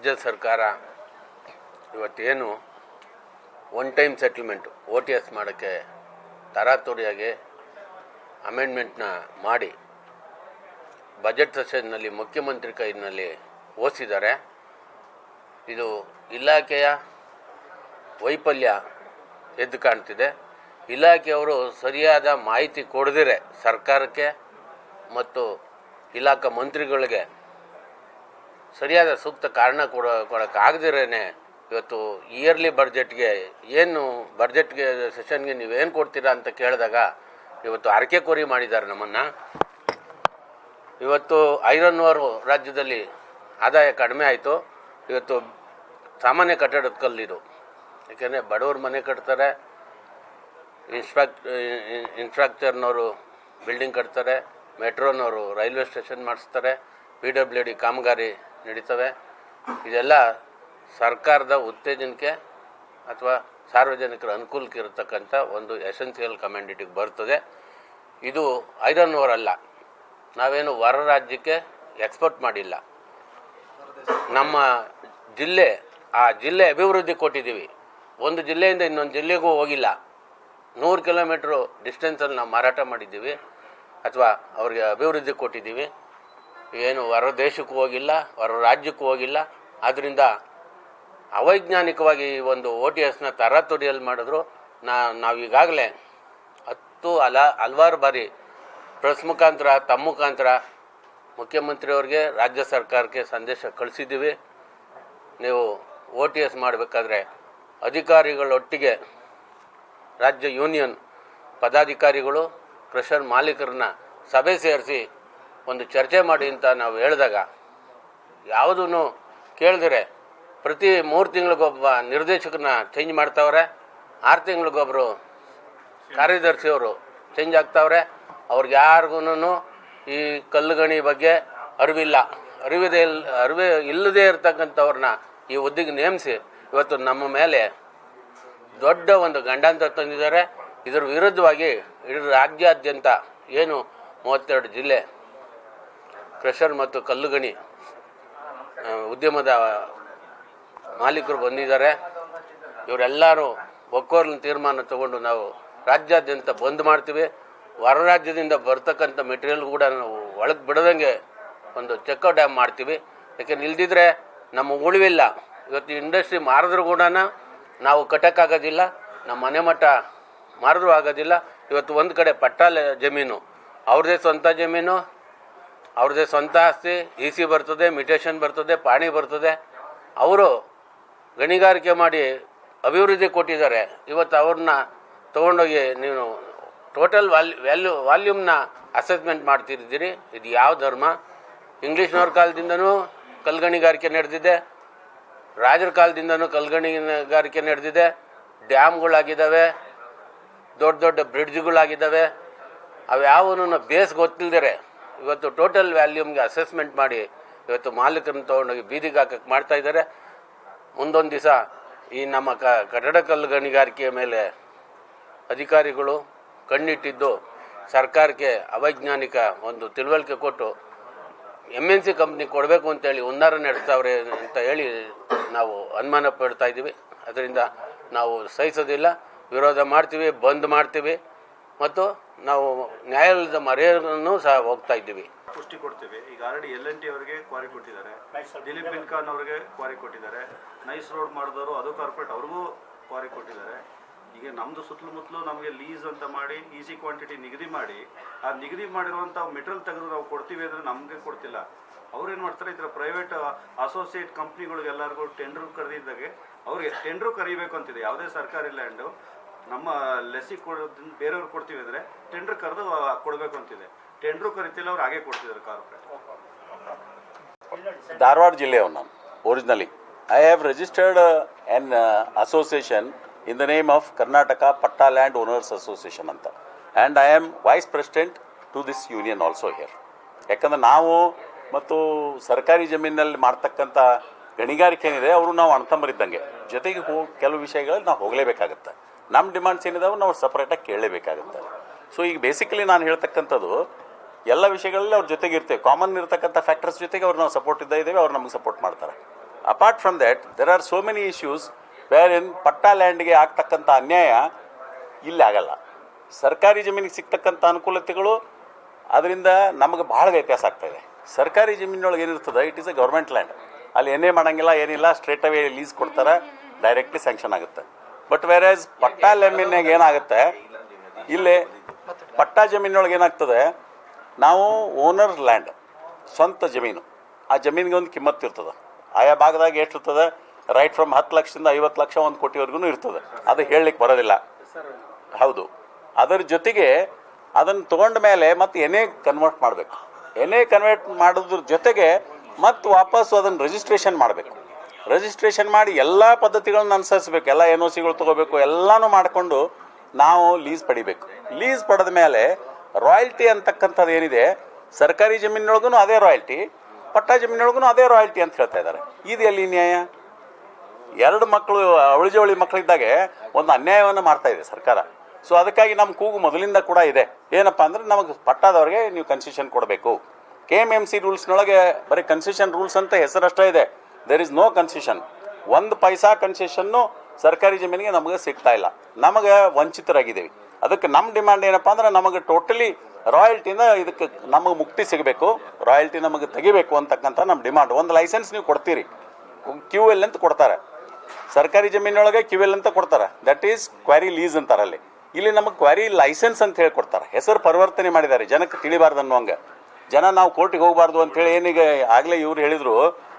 ರಾಜ್ಯ ಸರ್ಕಾರ ಇವತ್ತೇನು ಒನ್ ಟೈಮ್ ಸೆಟಲ್ಮೆಂಟು OTS ಮಾಡೋಕ್ಕೆ ತರಾತುರಿಯಾಗಿ ಅಮೆಂಡ್ಮೆಂಟ್ನ ಮಾಡಿ ಬಜೆಟ್ ಸೆಷನ್ನಲ್ಲಿ ಮುಖ್ಯಮಂತ್ರಿ ಕೈನಲ್ಲಿ ಓದಿಸಿದ್ದಾರೆ. ಇದು ಇಲಾಖೆಯ ವೈಫಲ್ಯ ಎದ್ದು ಕಾಣ್ತಿದೆ. ಇಲಾಖೆಯವರು ಸರಿಯಾದ ಮಾಹಿತಿ ಕೊಡದಿರೆ ಸರ್ಕಾರಕ್ಕೆ ಮತ್ತು ಇಲಾಖಾ ಮಂತ್ರಿಗಳಿಗೆ ಸರಿಯಾದ ಸೂಕ್ತ ಕಾರಣ ಕೊಡೋಕ್ಕಾಗದಿರೇ ಇವತ್ತು ಇಯರ್ಲಿ ಬಡ್ಜೆಟ್ಗೆ ಬಡ್ಜೆಟ್ಗೆ ಸೆಷನ್ಗೆ ನೀವೇನು ಕೊಡ್ತೀರಾ ಅಂತ ಕೇಳಿದಾಗ ಇವತ್ತು ಅರಕೆ ಕೋರಿ ಮಾಡಿದ್ದಾರೆ ನಮ್ಮನ್ನು. ಇವತ್ತು ಐರನ್ ಓರ್ ರಾಜ್ಯದಲ್ಲಿ ಆದಾಯ ಕಡಿಮೆ ಆಯಿತು. ಇವತ್ತು ಸಾಮಾನ್ಯ ಕಟ್ಟಡದ ಕಲ್ಲಿದು, ಯಾಕೆಂದರೆ ಬಡವ್ರ ಮನೆ ಕಟ್ತಾರೆ, ಇನ್ಫ್ರಾಸ್ಟ್ರಕ್ಚರ್ನವರು ಬಿಲ್ಡಿಂಗ್ ಕಟ್ತಾರೆ, ಮೆಟ್ರೋನವರು ರೈಲ್ವೆ ಸ್ಟೇಷನ್ ಮಾಡಿಸ್ತಾರೆ, PWD ಕಾಮಗಾರಿ ನಡೀತವೆ. ಇದೆಲ್ಲ ಸರ್ಕಾರದ ಉತ್ತೇಜನಕ್ಕೆ ಅಥವಾ ಸಾರ್ವಜನಿಕರ ಅನುಕೂಲಕ್ಕೆ ಇರತಕ್ಕಂಥ ಒಂದು ಎಸೆನ್ಷಿಯಲ್ ಕಮ್ಯಾಡಿಟಿಗೆ ಬರ್ತದೆ. ಇದು ಐರನ್ ಓರ್ ಅಲ್ಲ. ನಾವೇನು ಹೊರ ರಾಜ್ಯಕ್ಕೆ ಎಕ್ಸ್ಪೋರ್ಟ್ ಮಾಡಿಲ್ಲ. ನಮ್ಮ ಆ ಜಿಲ್ಲೆ ಅಭಿವೃದ್ಧಿ ಕೊಟ್ಟಿದ್ದೀವಿ. ಒಂದು ಜಿಲ್ಲೆಯಿಂದ ಇನ್ನೊಂದು ಜಿಲ್ಲೆಗೂ ಹೋಗಿಲ್ಲ. 100 ಕಿಲೋಮೀಟ್ರು ಡಿಸ್ಟೆನ್ಸಲ್ಲಿ ನಾವು ಮಾರಾಟ ಮಾಡಿದ್ದೀವಿ ಅಥವಾ ಅವ್ರಿಗೆ ಅಭಿವೃದ್ಧಿ ಕೊಟ್ಟಿದ್ದೀವಿ. ಏನು ಹೊರ ದೇಶಕ್ಕೂ ಹೋಗಿಲ್ಲ, ಹೊರ ರಾಜ್ಯಕ್ಕೂ ಹೋಗಿಲ್ಲ. ಆದ್ದರಿಂದ ಅವೈಜ್ಞಾನಿಕವಾಗಿ ಈ ಒಂದು OTSನ ತರಾತುರಿಯಲ್ಲಿ ಮಾಡಿದ್ರು. ನಾವೀಗಾಗಲೇ ಹಲವಾರು ಬಾರಿ ಪ್ರೆಸ್ ಮುಖಾಂತರ ತಮ್ಮ ಮುಖಾಂತರ ಮುಖ್ಯಮಂತ್ರಿಯವ್ರಿಗೆ ರಾಜ್ಯ ಸರ್ಕಾರಕ್ಕೆ ಸಂದೇಶ ಕಳಿಸಿದ್ದೀವಿ. ನೀವು OTS ಮಾಡಬೇಕಾದ್ರೆ ಅಧಿಕಾರಿಗಳೊಟ್ಟಿಗೆ ರಾಜ್ಯ ಯೂನಿಯನ್ ಪದಾಧಿಕಾರಿಗಳು ಕ್ರಷರ್ ಮಾಲೀಕರನ್ನ ಸಭೆ ಸೇರಿಸಿ ಒಂದು ಚರ್ಚೆ ಮಾಡಿ ಅಂತ ನಾವು ಹೇಳಿದಾಗ ಯಾವುದೂ ಕೇಳಿದ್ರೆ ಪ್ರತಿ 3 ತಿಂಗಳಿಗೊಬ್ಬ ನಿರ್ದೇಶಕರನ್ನ ಚೇಂಜ್ ಮಾಡ್ತಾವ್ರೆ, 6 ತಿಂಗಳಿಗೊಬ್ಬರು ಕಾರ್ಯದರ್ಶಿಯವರು ಚೇಂಜ್ ಆಗ್ತಾವ್ರೆ. ಅವ್ರಿಗೆ ಯಾರಿಗೂ ಈ ಕಲ್ಲುಗಣಿ ಬಗ್ಗೆ ಅರಿವೇ ಇಲ್ಲದೇ ಇರ್ತಕ್ಕಂಥವ್ರನ್ನ ಈ ಹುದ್ದೆಗೆ ನೇಮಿಸಿ ಇವತ್ತು ನಮ್ಮ ಮೇಲೆ ದೊಡ್ಡ ಒಂದು ಗಂಡಾಂತರ ತಂದಿದ್ದಾರೆ. ಇದರ ವಿರುದ್ಧವಾಗಿ ಇಡೀ ರಾಜ್ಯಾದ್ಯಂತ ಏನು 32 ಜಿಲ್ಲೆ ಕ್ರಷರ್ ಮತ್ತು ಕಲ್ಲುಗಣಿ ಉದ್ಯಮದ ಮಾಲೀಕರು ಬಂದಿದ್ದಾರೆ. ಇವರೆಲ್ಲರೂ ಒಕ್ಕೊರಲಿನ ತೀರ್ಮಾನ ತಗೊಂಡು ನಾವು ರಾಜ್ಯಾದ್ಯಂತ ಬಂದ್ ಮಾಡ್ತೀವಿ. ಹೊರ ರಾಜ್ಯದಿಂದ ಬರ್ತಕ್ಕಂಥ ಮೆಟೀರಿಯಲ್ ಕೂಡ ನಾವು ಒಳಗೆ ಬಿಡದಂಗೆ ಒಂದು ಚೆಕ್ಔಟ್ ಡ್ಯಾಮ್ ಮಾಡ್ತೀವಿ. ಯಾಕೆಂದ್ರೆ ಇಲ್ದಿದ್ರೆ ನಮ್ಮ ಉಳಿವಿಲ್ಲ. ಇವತ್ತು ಇಂಡಸ್ಟ್ರಿ ಮಾರಿದ್ರೂ ಕೂಡ ನಾವು ಕಟ್ಟೋಕ್ಕಾಗೋದಿಲ್ಲ, ನಮ್ಮ ಮನೆ ಮಟ್ಟ ಮಾರಿದ್ರೂ ಆಗೋದಿಲ್ಲ. ಇವತ್ತು ಒಂದು ಕಡೆ ಪಟ್ಟಾಲ ಜಮೀನು, ಅವ್ರದ್ದೇ ಸ್ವಂತ ಜಮೀನು, ಅವ್ರದ್ದೇ ಸ್ವಂತ ಆಸ್ತಿ, EC ಬರ್ತದೆ, ಮ್ಯೂಟೇಷನ್ ಬರ್ತದೆ, ಪಾಣಿ ಬರ್ತದೆ. ಅವರು ಗಣಿಗಾರಿಕೆ ಮಾಡಿ ಅಭಿವೃದ್ಧಿ ಕೊಟ್ಟಿದ್ದಾರೆ. ಇವತ್ತು ಅವ್ರನ್ನ ತೊಗೊಂಡೋಗಿ ನೀವು ಟೋಟಲ್ ವಾಲ್ಯೂಮ್ನ ಅಸೆಸ್ಮೆಂಟ್ ಮಾಡ್ತಿದ್ದೀರಿ. ಇದು ಯಾವ ಧರ್ಮ? ಇಂಗ್ಲೀಷ್ನವ್ರ ಕಾಲದಿಂದನೂ ಕಲ್ಗಣಿಗಾರಿಕೆ ನಡೆದಿದೆ, ರಾಜರ ಕಾಲದಿಂದನೂ ಕಲ್ಗಣಿಗಾರಿಕೆ ನಡೆದಿದೆ. ಡ್ಯಾಮ್ಗಳಾಗಿದ್ದಾವೆ, ದೊಡ್ಡ ದೊಡ್ಡ ಬ್ರಿಡ್ಜ್ಗಳಾಗಿದ್ದಾವೆ. ಅವ್ಯಾವನು ಬೇಸ್ ಗೊತ್ತಿಲ್ದರೆ ಇವತ್ತು ಟೋಟಲ್ ವ್ಯಾಲ್ಯೂಮ್ಗೆ ಅಸೆಸ್ಮೆಂಟ್ ಮಾಡಿ ಇವತ್ತು ಮಾಲೀಕರನ್ನ ತೊಗೊಂಡೋಗಿ ಬೀದಿಗೆ ಹಾಕಕ್ಕೆ ಮಾಡ್ತಾಯಿದ್ದಾರೆ. ಮುಂದೊಂದು ದಿವಸ ಈ ನಮ್ಮ ಕಟ್ಟಡ ಕಲ್ಲುಗಣಿಗಾರಿಕೆಯ ಮೇಲೆ ಅಧಿಕಾರಿಗಳು ಕಣ್ಣಿಟ್ಟಿದ್ದು ಸರ್ಕಾರಕ್ಕೆ ಅವೈಜ್ಞಾನಿಕ ಒಂದು ತಿಳುವಳಿಕೆ ಕೊಟ್ಟು MNC ಕಂಪ್ನಿ ಕೊಡಬೇಕು ಅಂತೇಳಿ ಹುನ್ನಾರ ನಡೆಸ್ತಾವ್ರೆ ಅಂತ ಹೇಳಿ ನಾವು ಅನುಮಾನ ಪಡ್ತಾ ಇದ್ದೀವಿ. ಅದರಿಂದ ನಾವು ಸಹಿಸೋದಿಲ್ಲ, ವಿರೋಧ ಮಾಡ್ತೀವಿ, ಬಂದ್ ಮಾಡ್ತೀವಿ ಮತ್ತು ನಾವು ನ್ಯಾಯಾಲಯದ ಮೊರೆಯನ್ನು ಸಹ ಹೋಗ್ತಾ ಇದ್ದೀವಿ. ಪುಷ್ಟಿ ಕೊಡ್ತೀವಿ. ಈಗ ಆಲ್ರೆಡಿ L&T ಅವರಿಗೆ ಕ್ವಾರಿ ಕೊಟ್ಟಿದ್ದಾರೆ, ದಿಲೀಪ್ ಬಿಲ್ಕಾನ್ ಅವರಿಗೆ ಕ್ವಾರಿ ಕೊಟ್ಟಿದ್ದಾರೆ, ನೈಸ್ ರೋಡ್ ಮಾಡಿದವರು ಅದು ಕಾರ್ಪೊರೇಟ್ ಅವ್ರಿಗೂ ಕ್ವಾರಿ ಕೊಟ್ಟಿದ್ದಾರೆ. ಈಗ ನಮ್ಮದು ಸುತ್ತಲೂ ನಮಗೆ ಲೀಸ್ ಅಂತ ಮಾಡಿ ಈಸಿ ಕ್ವಾಂಟಿಟಿ ನಿಗದಿ ಮಾಡಿ ಆ ನಿಗದಿ ಮಾಡಿರುವಂಥ ಮೆಟೀರಿಯಲ್ ತೆಗೆದು ನಾವು ಕೊಡ್ತೀವಿ ಅಂದರೆ ನಮಗೆ ಕೊಡ್ತಿಲ್ಲ. ಅವ್ರೇನು ಮಾಡ್ತಾರೆ, ಈ ಥರ ಪ್ರೈವೇಟ್ ಅಸೋಸಿಯೇಟ್ ಕಂಪ್ನಿಗಳಿಗೆಲ್ಲರಿಗೂ ಟೆಂಡರ್ ಕರೆದಿದ್ದಾಗೆ ಅವ್ರಿಗೆ ಟೆಂಡ್ರು ಕರೀಬೇಕು ಅಂತಿದೆ. ಯಾವುದೇ ಸರ್ಕಾರಿ ಲ್ಯಾಂಡು ನಮ್ಮ ಲೆಸಿ ಕೊಡೋದ್ರಿಂದ ಬೇರೆಯವ್ರು ಕೊಡ್ತೀವಿ ಅಂದರೆ ಟೆಂಡ್ರ್ ಕರೆದು ಕೊಡಬೇಕು ಅಂತಿದೆ. ಟೆಂಡ್ರು ಕರಿತಿಲ್ಲ, ಅವ್ರು ಹಾಗೆ ಕೊಡ್ತಿದ್ದಾರೆ ಕಾರ್ಪೊರೇಟ್. ಧಾರವಾಡ ಜಿಲ್ಲೆಯವರು ನಾನು originally I have registered on association in the name of Karnataka Patta Land Owners Association ಅಂತ, and I am vice president to this union also here. ಯಾಕಂದ್ರೆ ನಾವು ಮತ್ತು ಸರ್ಕಾರಿ ಜಮೀನಲ್ಲಿ ಮಾಡ್ತಕ್ಕಂಥ ಗಣಿಗಾರಿಕೆ ಏನಿದೆ ಅವರು ನಾವು ಅಣ್ತಂಬರಿದ್ದಂಗೆ, ಜೊತೆಗೆ ಕೆಲವು ವಿಷಯಗಳಲ್ಲಿ ನಾವು ಹೋಗಲೇಬೇಕಾಗುತ್ತೆ. ನಮ್ಮ ಡಿಮಾಂಡ್ಸ್ ಏನಿದಾವೆ ನಾವು ಸಪ್ರೇಟಾಗಿ ಕೇಳಲೇಬೇಕಾಗುತ್ತೆ. ಸೊ ಈಗ ಬೇಸಿಕಲಿ ನಾನು ಹೇಳ್ತಕ್ಕಂಥದ್ದು ಎಲ್ಲ ವಿಷಯಗಳಲ್ಲಿ ಅವ್ರ ಜೊತೆಗೆ ಇರ್ತೇವೆ. ಕಾಮನ್ ಇರತಕ್ಕಂಥ ಫ್ಯಾಕ್ಟರ್ಸ್ ಜೊತೆಗೆ ಅವ್ರು ನಾವು ಸಪೋರ್ಟ್ ಇದ್ದೇವೆ, ಅವ್ರು ನಮಗೆ ಸಪೋರ್ಟ್ ಮಾಡ್ತಾರೆ. Apart from that there are so many issues where in patta ಲ್ಯಾಂಡ್ಗೆ ಆಗ್ತಕ್ಕಂಥ ಅನ್ಯಾಯ ಇಲ್ಲಿ ಆಗಲ್ಲ. ಸರ್ಕಾರಿ ಜಮೀನಿಗೆ ಸಿಗ್ತಕ್ಕಂಥ ಅನುಕೂಲತೆಗಳು ಅದರಿಂದ ನಮಗೆ ಭಾಳ ವ್ಯತ್ಯಾಸ ಆಗ್ತಾಯಿದೆ. ಸರ್ಕಾರಿ ಜಮೀನೊಳಗೆ ಏನಿರ್ತದೆ, it is A government land, ಅಲ್ಲಿ ಏನೇ ಮಾಡೋಂಗಿಲ್ಲ, ಏನಿಲ್ಲ, ಸ್ಟ್ರೇಟ್ ಅವೇ ಲೀಸ್ ಕೊಡ್ತಾರೆ, ಡೈರೆಕ್ಟ್ಲಿ ಸ್ಯಾಂಕ್ಷನ್ ಆಗುತ್ತೆ. ಬಟ್ ವೇರೇಸ್ ಪಟ್ಟಾ ಜಮೀನಾಗ ಏನಾಗುತ್ತೆ, ಇಲ್ಲಿ ಪಟ್ಟಾ ಜಮೀನೊಳಗೆ ಏನಾಗ್ತದೆ, ನಾವು ಓನರ್ ಲ್ಯಾಂಡ್, ಸ್ವಂತ ಜಮೀನು, ಆ ಜಮೀನಿಗೆ ಒಂದು ಕಿಮ್ಮತ್ತು ಇರ್ತದೆ. ಆಯಾ ಭಾಗದಾಗ ಎಷ್ಟಿರ್ತದೆ, ರೈಟ್ ಫ್ರಮ್ 10 ಲಕ್ಷದಿಂದ 50 ಲಕ್ಷ 1 ಕೋಟಿವರೆಗೂ ಇರ್ತದೆ. ಅದು ಹೇಳಲಿಕ್ಕೆ ಬರೋದಿಲ್ಲ. ಹೌದು. ಅದರ ಜೊತೆಗೆ ಅದನ್ನು ತೊಗೊಂಡ ಮೇಲೆ ಮತ್ತೆ ಏನೇ ಕನ್ವರ್ಟ್ ಮಾಡಬೇಕು. ಏನೇ ಕನ್ವರ್ಟ್ ಮಾಡೋದ್ರ ಜೊತೆಗೆ ಮತ್ತು ವಾಪಸ್ಸು ಅದನ್ನು ರಿಜಿಸ್ಟ್ರೇಷನ್ ಮಾಡಬೇಕು. ರಿಜಿಸ್ಟ್ರೇಷನ್ ಮಾಡಿ ಎಲ್ಲ ಪದ್ಧತಿಗಳನ್ನ ಅನುಸರಿಸಬೇಕು. ಎಲ್ಲ NOCಗಳು ತೊಗೋಬೇಕು. ಎಲ್ಲನೂ ಮಾಡಿಕೊಂಡು ನಾವು ಲೀಸ್ ಪಡಿಬೇಕು. ಲೀಸ್ ಪಡೆದ ಮೇಲೆ ರಾಯಲ್ಟಿ ಅಂತಕ್ಕಂಥದ್ದು ಏನಿದೆ, ಸರ್ಕಾರಿ ಜಮೀನೊಳಗೂ ಅದೇ ರಾಯಲ್ಟಿ, ಪಟ್ಟಾ ಜಮೀನೊಳಗೂ ಅದೇ ರಾಯಲ್ಟಿ ಅಂತ ಹೇಳ್ತಾ ಇದ್ದಾರೆ. ಇದು ಎಲ್ಲಿ ನ್ಯಾಯ? 2 ಮಕ್ಕಳು ಅವಳಿಜವಳಿ ಮಕ್ಕಳಿದ್ದಾಗೆ ಒಂದು ಅನ್ಯಾಯವನ್ನು ಮಾಡ್ತಾ ಇದೆ ಸರ್ಕಾರ. ಸೊ ಅದಕ್ಕಾಗಿ ನಮ್ಮ ಕೂಗು ಮೊದಲಿಂದ ಕೂಡ ಇದೆ. ಏನಪ್ಪ ಅಂದರೆ, ನಮಗೆ ಪಟ್ಟಾದವ್ರಿಗೆ ನೀವು ಕನ್ಸೆಷನ್ ಕೊಡಬೇಕು. KMMC ರೂಲ್ಸ್ನೊಳಗೆ ಬರೀ ಕನ್ಸೆಷನ್ ರೂಲ್ಸ್ ಅಂತ ಹೆಸರಷ್ಟೇ ಇದೆ. There is no concession. 1 paisa ಕನ್ಸೆಷನ್ನು ಸರ್ಕಾರಿ ಜಮೀನಿಗೆ ನಮಗೆ ಸಿಗ್ತಾ ಇಲ್ಲ. ನಮಗೆ ವಂಚಿತರಾಗಿದ್ದೀವಿ. ಅದಕ್ಕೆ ನಮ್ಮ ಡಿಮ್ಯಾಂಡ್ ಏನಪ್ಪ ಅಂದ್ರೆ, ನಮಗೆ ಟೋಟಲಿ ರಾಯಲ್ಟಿಯಿಂದ ಇದಕ್ಕೆ ನಮಗೆ ಮುಕ್ತಿ ಸಿಗಬೇಕು, ರಾಯಲ್ಟಿ ನಮಗೆ ತೆಗಿಬೇಕು ಅಂತಕ್ಕಂಥ ನಮ್ಮ ಡಿಮಾಂಡ್. ಒಂದು ಲೈಸೆನ್ಸ್ ನೀವು ಕೊಡ್ತೀರಿ, QL ಅಂತ ಕೊಡ್ತಾರೆ. ಸರ್ಕಾರಿ ಜಮೀನೊಳಗೆ QL ಅಂತ ಕೊಡ್ತಾರೆ, ದಟ್ ಈಸ್ ಕ್ವಾರಿ ಲೀಸ್ ಅಂತಾರಲ್ಲಿ. ಇಲ್ಲಿ ನಮಗೆ ಕ್ವಾರಿ ಲೈಸೆನ್ಸ್ ಅಂತ ಹೇಳಿ ಕೊಡ್ತಾರೆ. ಹೆಸರು ಪರಿವರ್ತನೆ ಮಾಡಿದ್ದಾರೆ, ಜನಕ್ಕೆ ತಿಳಿಬಾರ್ದು ಅನ್ನುವಂಗೆ. ಜನ ನಾವು ಕೋರ್ಟಿಗೆ ಹೋಗಬಾರ್ದು ಅಂತೇಳಿ ಏನೀಗ ಆಗಲೇ ಇವ್ರು ಹೇಳಿದರು,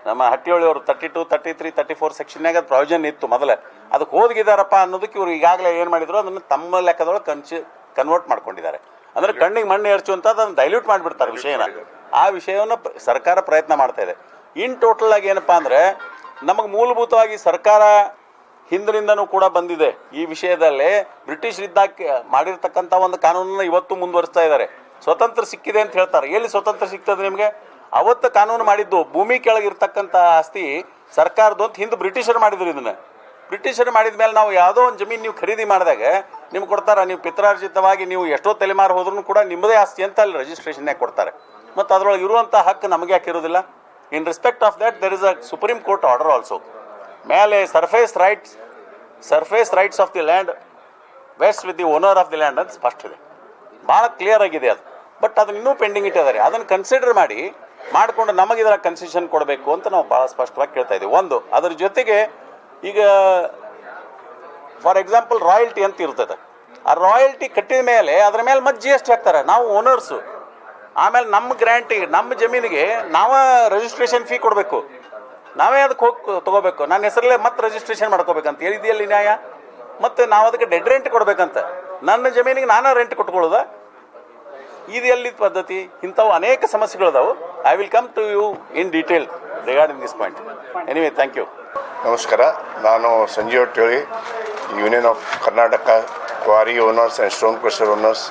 ನಮ್ಮ ಹಟ್ಟಿಯೊಳಿಯವರು 32, 33, 34 ಸೆಕ್ಷನ್ನಾಗ ಅದು ಪ್ರಾವಿಷನ್ ಇತ್ತು ಮೊದಲೇ. ಅದಕ್ಕೆ ಹೋಗಿದ್ದಾರಪ್ಪ ಅನ್ನೋದಕ್ಕೆ ಇವರು ಈಗಾಗಲೇ ಏನು ಮಾಡಿದ್ರು, ಅದನ್ನು ತಮ್ಮ ಲೆಕ್ಕದೊಳಗೆ ಕನ್ವರ್ಟ್ ಮಾಡ್ಕೊಂಡಿದ್ದಾರೆ. ಅಂದರೆ ಕಣ್ಣಿಗೆ ಮಣ್ಣು ಎರಚು ಅಂತ ಅದನ್ನು ಡೈಲ್ಯೂಟ್ ಮಾಡಿಬಿಡ್ತಾರೆ ವಿಷಯನ. ಆ ವಿಷಯವನ್ನು ಸರ್ಕಾರ ಪ್ರಯತ್ನ ಮಾಡ್ತಾ ಇದೆ. ಇನ್ ಟೋಟಲ್ ಆಗಿ ಏನಪ್ಪ ಅಂದರೆ, ನಮಗೆ ಮೂಲಭೂತವಾಗಿ ಸರ್ಕಾರ ಹಿಂದಿನಿಂದನೂ ಕೂಡ ಬಂದಿದೆ. ಈ ವಿಷಯದಲ್ಲಿ ಬ್ರಿಟಿಷರಿದ್ದಾಗ ಮಾಡಿರ್ತಕ್ಕಂಥ ಒಂದು ಕಾನೂನನ್ನು ಇವತ್ತು ಮುಂದುವರಿಸ್ತಾ ಇದ್ದಾರೆ. ಸ್ವತಂತ್ರ ಸಿಕ್ಕಿದೆ ಅಂತ ಹೇಳ್ತಾರೆ. ಎಲ್ಲಿ ಸ್ವತಂತ್ರ ಸಿಗ್ತದೆ ನಿಮಗೆ? ಅವತ್ತು ಕಾನೂನು ಮಾಡಿದ್ದು ಭೂಮಿ ಕೆಳಗಿರ್ತಕ್ಕಂಥ ಆಸ್ತಿ ಸರ್ಕಾರದ್ದು ಅಂತ ಹಿಂದೆ ಬ್ರಿಟಿಷರು ಮಾಡಿದ್ರು. ಇದನ್ನು ಬ್ರಿಟಿಷರು ಮಾಡಿದ ಮೇಲೆ ನಾವು ಯಾವುದೋ ಒಂದು ಜಮೀನು ನೀವು ಖರೀದಿ ಮಾಡಿದಾಗ ನಿಮ್ಗೆ ಕೊಡ್ತಾರೆ, ನೀವು ಪಿತ್ರಾರ್ಜಿತವಾಗಿ ನೀವು ಎಷ್ಟೋ ತಲೆಮಾರು ಹೋದ್ರೂ ಕೂಡ ನಿಮ್ಮದೇ ಆಸ್ತಿ ಅಂತ ಅಲ್ಲಿ ರಿಜಿಸ್ಟ್ರೇಷನ್ನೇ ಕೊಡ್ತಾರೆ. ಮತ್ತು ಅದರೊಳಗೆ ಇರುವಂಥ ಹಕ್ಕು ನಮಗೆ ಯಾಕೆ ಇರೋದಿಲ್ಲ? In respect of that there is a Supreme Court order also. ಮೇಲೆ surface rights of the land vest with the owner of the land ಅಂತ ಸ್ಪಷ್ಟ ಇದೆ, ಭಾಳ ಕ್ಲಿಯರ್ ಆಗಿದೆ ಅದು. ಬಟ್ ಅದನ್ನು ಇನ್ನೂ ಪೆಂಡಿಂಗ್ ಇಟ್ಟಿದ್ದಾರೆ. ಅದನ್ನು ಕನ್ಸಿಡರ್ ಮಾಡಿಕೊಂಡು ನಮಗೆ ಇದರ ಕನ್ಸೆಷನ್ ಕೊಡಬೇಕು ಅಂತ ನಾವು ಭಾಳ ಸ್ಪಷ್ಟವಾಗಿ ಕೇಳ್ತಾ ಇದ್ದೀವಿ. ಒಂದು, ಅದ್ರ ಜೊತೆಗೆ ಈಗ ಫಾರ್ ಎಕ್ಸಾಂಪಲ್ ರಾಯಲ್ಟಿ ಅಂತ ಇರ್ತದೆ. ಆ ರಾಯಲ್ಟಿ ಕಟ್ಟಿದ ಮೇಲೆ ಅದರ ಮೇಲೆ ಮತ್ತೆ GST ಹಾಕ್ತಾರೆ. ನಾವು ಓನರ್ಸು. ಆಮೇಲೆ ನಮ್ಮ ಗ್ರ್ಯಾಂಟಿಗೆ, ನಮ್ಮ ಜಮೀನಿಗೆ ನಾವೇ ರಿಜಿಸ್ಟ್ರೇಷನ್ ಫೀ ಕೊಡಬೇಕು, ನಾವೇ ಅದಕ್ಕೆ ಹೋಗಿ ತೊಗೋಬೇಕು. ನನ್ನ ಹೆಸರಲ್ಲೇ ಮತ್ತೆ ರಿಜಿಸ್ಟ್ರೇಷನ್ ಮಾಡ್ಕೋಬೇಕಂತ ಹೇಳಿದೆಯಲ್ಲಿ ನ್ಯಾಯ. ಮತ್ತು ನಾವು ಅದಕ್ಕೆ ಡೆಡ್ ರೆಂಟ್ ಕೊಡಬೇಕಂತ, ನನ್ನ ಜಮೀನಿಗೆ ನಾನೇ ರೆಂಟ್ ಕೊಟ್ಕೊಳ್ಳೋದ? ಇದು ಎಲ್ಲಿ ಪದ್ಧತಿ? ಇಂಥವು ಅನೇಕ ಸಮಸ್ಯೆಗಳಿದಾವೆ. I will come to you in detail regarding this point. Anyway, thank you. ನಮಸ್ಕಾರ. ನಾನು Sanjeev Teli, union of Karnataka quarry owners and stone crusher owners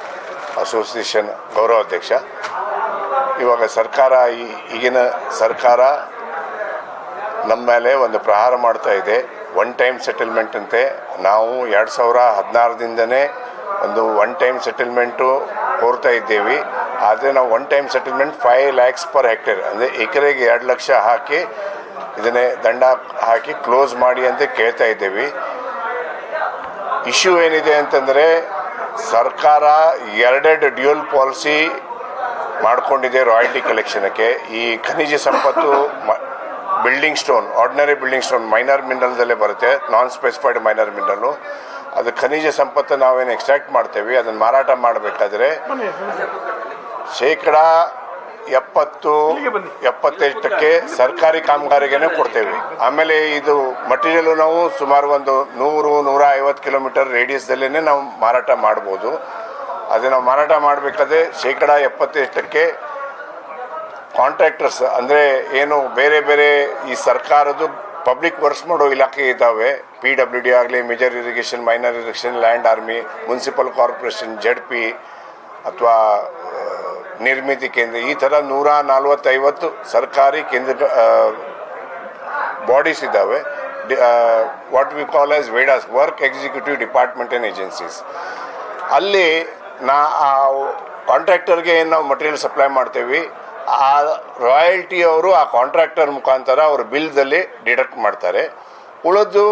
association ಗೌರವಾಧ್ಯಕ್ಷ. ಇವಾಗ ಸರ್ಕಾರ, ಈಗಿನ ಸರ್ಕಾರ ನಮ್ಮ ಮೇಲೆ ಒಂದು ಪ್ರಹಾರ ಮಾಡ್ತಾ ಇದೆ. 1 ಟೈಮ್ ಸೆಟಲ್ಮೆಂಟ್ ಅಂತೆ. ನಾವು 2016ದಿಂದನೇ ಒಂದು 1 ಟೈಮ್ ಸೆಟಲ್ಮೆಂಟು ಕೋರ್ತಾ ಇದ್ದೇವೆ. ಆದರೆ ನಾವು 1 time settlement 5 lakhs per hectare, ಅಂದರೆ ಎಕರೆಗೆ 2 ಲಕ್ಷ ಹಾಕಿ ಇದನ್ನೇ ದಂಡ ಹಾಕಿ ಕ್ಲೋಸ್ ಮಾಡಿ ಅಂತ ಕೇಳ್ತಾ ಇದ್ದೇವೆ. ಇಶ್ಯೂ ಏನಿದೆ ಅಂತಂದರೆ, ಸರ್ಕಾರ 2 ಡ್ಯೂಯಲ್ ಪಾಲಿಸಿ ಮಾಡಿಕೊಂಡಿದೆ ರಾಯಲ್ಟಿ ಕಲೆಕ್ಷನಕ್ಕೆ. ಈ ಖನಿಜ ಸಂಪತ್ತು building stone, ordinary building stone minor ಮಿನರಲ್ದಲ್ಲೇ ಬರುತ್ತೆ, ನಾನ್ ಸ್ಪೆಸಿಫೈಡ್ ಮೈನರ್ ಮಿನರಲ್ಲು. ಅದು ಖನಿಜ ಸಂಪತ್ತು ನಾವೇನು ಎಕ್ಸ್ಟ್ರಾಕ್ಟ್ ಮಾಡ್ತೇವೆ, ಅದನ್ನು ಮಾರಾಟ ಮಾಡಬೇಕಾದ್ರೆ 70-75% ಸರ್ಕಾರಿ ಕಾಮಗಾರಿಗೇ ಕೊಡ್ತೇವೆ. ಆಮೇಲೆ ಇದು ಮಟೀರಿಯಲು ನಾವು ಸುಮಾರು ಒಂದು 100-150 ಕಿಲೋಮೀಟರ್ ರೇಡಿಯಸ್ದಲ್ಲೇ ನಾವು ಮಾರಾಟ ಮಾಡ್ಬೋದು. ಅದು ನಾವು ಮಾರಾಟ ಮಾಡಬೇಕಾದ್ರೆ 70% ಕಾಂಟ್ರಾಕ್ಟರ್ಸ್, ಅಂದರೆ ಏನು ಬೇರೆ ಬೇರೆ ಈ ಸರ್ಕಾರದ್ದು ಪಬ್ಲಿಕ್ ವರ್ಕ್ಸ್ ಮಾಡೋ ಇಲಾಖೆ ಇದ್ದಾವೆ, PWD ಆಗಲಿ, major irrigation, minor irrigation, land army, municipal corporation, ZP ಅಥವಾ ನಿರ್ಮಿತಿ ಕೇಂದ್ರ, ಈ ಥರ 140-150 ಸರ್ಕಾರಿ ಕೇಂದ್ರ ಬಾಡೀಸ್ ಇದ್ದಾವೆ. ವಾಟ್ ವಿ ಕಾಲ್ ಆಸ್ ವೇಡಾಸ್, work executive department and agencies. ಅಲ್ಲಿ ಕಾಂಟ್ರಾಕ್ಟರ್ಗೆ ಏನು ನಾವು ಮಟೀರಿಯಲ್ ಸಪ್ಲೈ ಮಾಡ್ತೇವೆ, ಆ ರಾಯಲ್ಟಿ ಅವರು ಆ ಕಾಂಟ್ರಾಕ್ಟರ್ ಮುಖಾಂತರ ಅವ್ರ ಬಿಲ್ದಲ್ಲಿ ಡಿಡಕ್ಟ್ ಮಾಡ್ತಾರೆ. ಉಳಿದು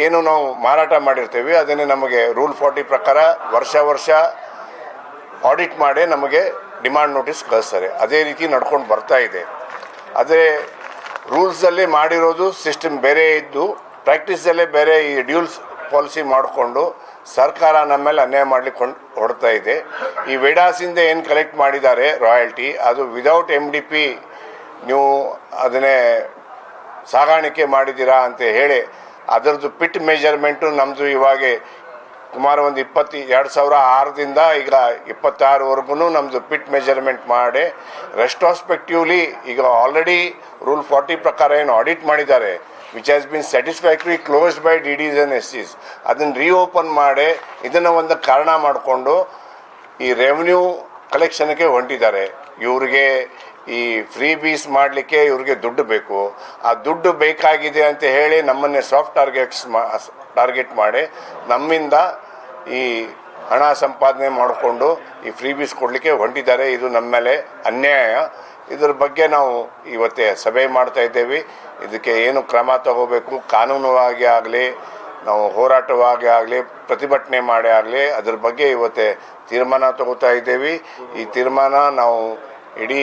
ಏನು ನಾವು ಮಾರಾಟ ಮಾಡಿರ್ತೀವಿ ಅದನ್ನೇ ನಮಗೆ ರೂಲ್ 40 ಪ್ರಕಾರ ವರ್ಷ ಆಡಿಟ್ ಮಾಡಿ ನಮಗೆ ಡಿಮಾಂಡ್ ನೋಟಿಸ್ ಕಳಿಸ್ತಾರೆ. ಅದೇ ರೀತಿ ನಡ್ಕೊಂಡು ಬರ್ತಾ ಇದೆ. ಅದೇ ರೂಲ್ಸಲ್ಲಿ ಮಾಡಿರೋದು ಸಿಸ್ಟಮ್ ಬೇರೆ ಇದ್ದು ಪ್ರಾಕ್ಟೀಸಲ್ಲೇ ಬೇರೆ ಈ ಡ್ಯೂಲ್ಸ್ ಪಾಲಿಸಿ ಮಾಡಿಕೊಂಡು ಸರ್ಕಾರ ನಮ್ಮ ಮೇಲೆ ಅನ್ಯಾಯ ಮಾಡ್ಲಿಕ್ಕೆ ಹೊಡ್ತಾ ಇದೆ. ಈ ವೇಡಾಸಿಂದ ಏನು ಕಲೆಕ್ಟ್ ಮಾಡಿದ್ದಾರೆ ರಾಯಲ್ಟಿ, ಅದು ವಿದೌಟ್ MDP ನೀವು ಅದನ್ನೇ ಸಾಗಾಣಿಕೆ ಮಾಡಿದ್ದೀರಾ ಅಂತ ಹೇಳಿ ಅದರದ್ದು ಪಿಟ್ ಮೆಜರ್ಮೆಂಟು ನಮ್ಮದು ಇವಾಗ ಸುಮಾರು ಒಂದು 2006ದಿಂದ ಈಗ 26ವರೆಗೂ ನಮ್ಮದು ಪಿಟ್ ಮೆಜರ್ಮೆಂಟ್ ಮಾಡಿ ರೆಸ್ಟ್ರಾಸ್ಪೆಕ್ಟಿವ್ಲಿ ಈಗ ಆಲ್ರೆಡಿ ರೂಲ್ 40 ಪ್ರಕಾರ ಏನು ಆಡಿಟ್ ಮಾಡಿದ್ದಾರೆ which has been satisfactory closed by DDs and SCs ಅದನ್ನು ರೀಓಪನ್ ಮಾಡಿ ಇದನ್ನು ಒಂದು ಕಾರಣ ಮಾಡಿಕೊಂಡು ಈ ರೆವೆನ್ಯೂ ಕಲೆಕ್ಷನ್ಗೆ ಹೊಂಟಿದ್ದಾರೆ. ಇವ್ರಿಗೆ ಈ ಫ್ರೀ ಬೀಸ್ ಮಾಡಲಿಕ್ಕೆ ಇವ್ರಿಗೆ ದುಡ್ಡು ಬೇಕು. ಆ ದುಡ್ಡು ಬೇಕಾಗಿದೆ ಅಂತ ಹೇಳಿ ನಮ್ಮನ್ನೇ ಸಾಫ್ಟ್ ಟಾರ್ಗೆಟ್ ಮಾಡಿ ನಮ್ಮಿಂದ ಈ ಹಣ ಸಂಪಾದನೆ ಮಾಡಿಕೊಂಡು ಈ ಫ್ರೀ ಬೀಸ್ ಕೊಡಲಿಕ್ಕೆ ಹೊಂಟಿದ್ದಾರೆ. ಇದು ನಮ್ಮ ಮೇಲೆ ಅನ್ಯಾಯ. ಇದರ ಬಗ್ಗೆ ನಾವು ಇವತ್ತೇ ಸಭೆ ಮಾಡ್ತಾ ಇದ್ದೇವೆ. ಇದಕ್ಕೆ ಏನು ಕ್ರಮ ತಗೋಬೇಕು, ಕಾನೂನುವಾಗಿ ಆಗಲಿ ನಾವು ಹೋರಾಟವಾಗಿ ಆಗಲಿ ಪ್ರತಿಭಟನೆ ಮಾಡಿ ಆಗಲಿ ಅದ್ರ ಬಗ್ಗೆ ಇವತ್ತೇ ತೀರ್ಮಾನ ತಗೋತಾ ಇದ್ದೇವೆ. ಈ ತೀರ್ಮಾನ ನಾವು ಇಡೀ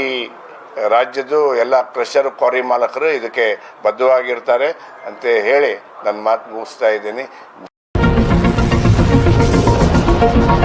ರಾಜ್ಯದ್ದು ಎಲ್ಲ ಕ್ರಷರ್ ಕ್ವಾರಿ ಮಾಲಕರು ಇದಕ್ಕೆ ಬದ್ಧವಾಗಿರ್ತಾರೆ ಅಂತ ಹೇಳಿ ನನ್ನ ಮಾತು ಮುಗಿಸ್ತಾ ಇದ್ದೀನಿ.